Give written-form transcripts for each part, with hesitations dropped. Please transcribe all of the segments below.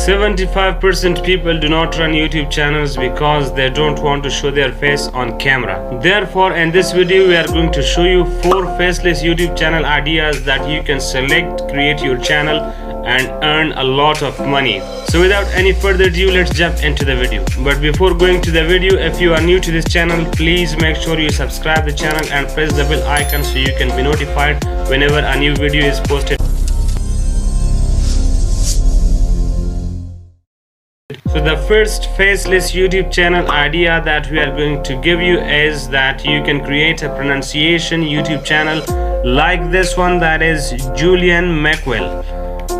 75% people do not run YouTube channels because they don't want to show their face on camera. Therefore, in this video we are going to show you 4 faceless YouTube channel ideas that you can select, create your channel and earn a lot of money. So without any further ado, let's jump into the video. But before going to the video, if you are new to this channel, please make sure you subscribe the channel and press the bell icon so you can be notified whenever a new video is posted. So the first faceless YouTube channel idea that we are going to give you is that you can create a pronunciation YouTube channel like this one, that is Julian McWell,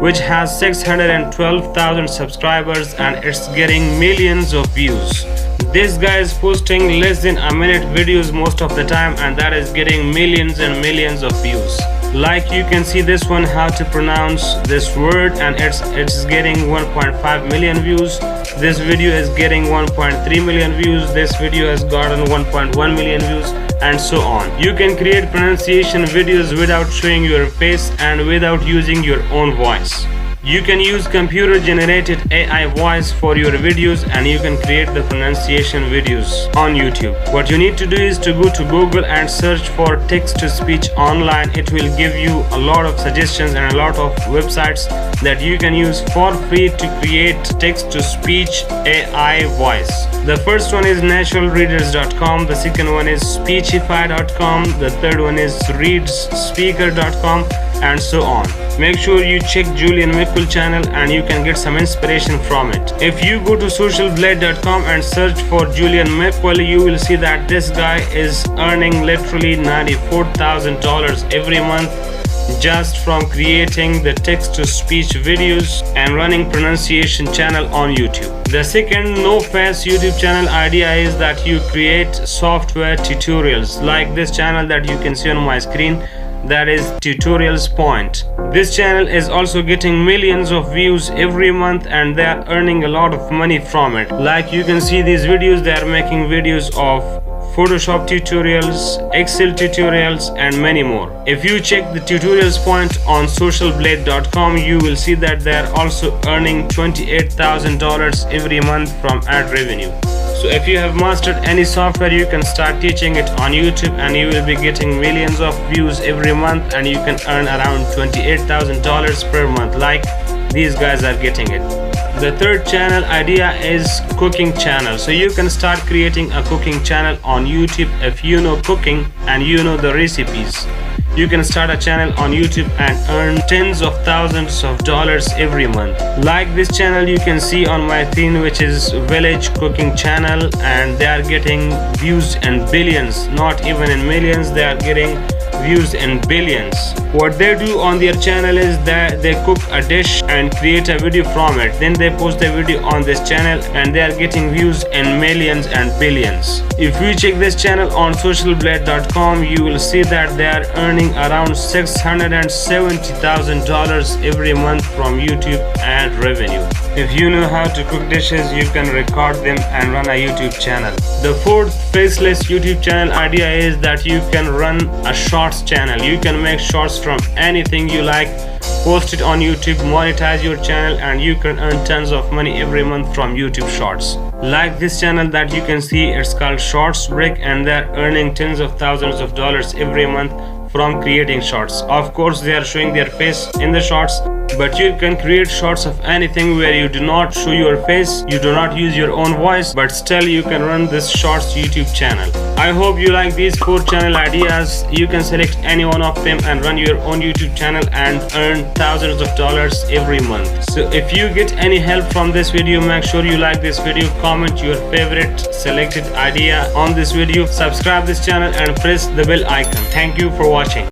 which has 612,000 subscribers and it's getting millions of views. This guy is posting less than a minute videos most of the time and that is getting millions and millions of views. Like you can see this one, how to pronounce this word, and it's getting 1.5 million views. This video is getting 1.3 million views. This video has gotten 1.1 million views, and so on. You can create pronunciation videos without showing your face and without using your own voice. You can use computer generated AI voice for your videos and you can create the pronunciation videos on YouTube. What you need to do is to go to Google and search for text to speech online. It will give you a lot of suggestions and a lot of websites that you can use for free to create text to speech AI voice. The first one is naturalreaders.com, the second one is speechify.com, the third one is readspeaker.com, and so on. Make sure you check Julian McWell channel and you can get some inspiration from it. If you go to socialblade.com and search for Julian McWell, you will see that this guy is earning literally $94,000 every month just from creating the text-to-speech videos and running pronunciation channel on YouTube. The second no-face YouTube channel idea is that you create software tutorials like this channel that you can see on my screen, that is Tutorials Point. This channel is also getting millions of views every month and they are earning a lot of money from it. Like you can see these videos, they are making videos of Photoshop tutorials, Excel tutorials and many more. If you check the Tutorials Point on socialblade.com, you will see that they are also earning $28,000 every month from ad revenue. So if you have mastered any software, you can start teaching it on YouTube and you will be getting millions of views every month and you can earn around $28,000 per month like these guys are getting it. The third channel idea is cooking channel. So you can start creating a cooking channel on YouTube if you know cooking and you know the recipes. You can start a channel on YouTube and earn tens of thousands of dollars every month. Like this channel you can see on my screen, which is Village Cooking Channel, and they are getting views in billions, not even in millions, they are getting views in billions. What they do on their channel is that they cook a dish and create a video from it. Then they post the video on this channel and they are getting views in millions and billions. If you check this channel on socialblade.com, you will see that they are earning around $670,000 every month from YouTube ad revenue. If you know how to cook dishes, you can record them and run a YouTube channel. The fourth faceless YouTube channel idea is that you can run a shorts channel. You can make shorts from anything you like, post it on YouTube, monetize your channel and you can earn tons of money every month from YouTube shorts. Like this channel that you can see, it's called Shorts Brick and they're earning tens of thousands of dollars every month from creating shorts. Of course they are showing their face in the shorts, but you can create shorts of anything where you do not show your face, you do not use your own voice, but still you can run this shorts YouTube channel. I hope you like these 4 channel ideas. You can select any one of them and run your own YouTube channel and earn thousands of dollars every month. So if you get any help from this video, make sure you like this video, comment your favorite selected idea on this video, subscribe this channel and press the bell icon. Thank you for watching.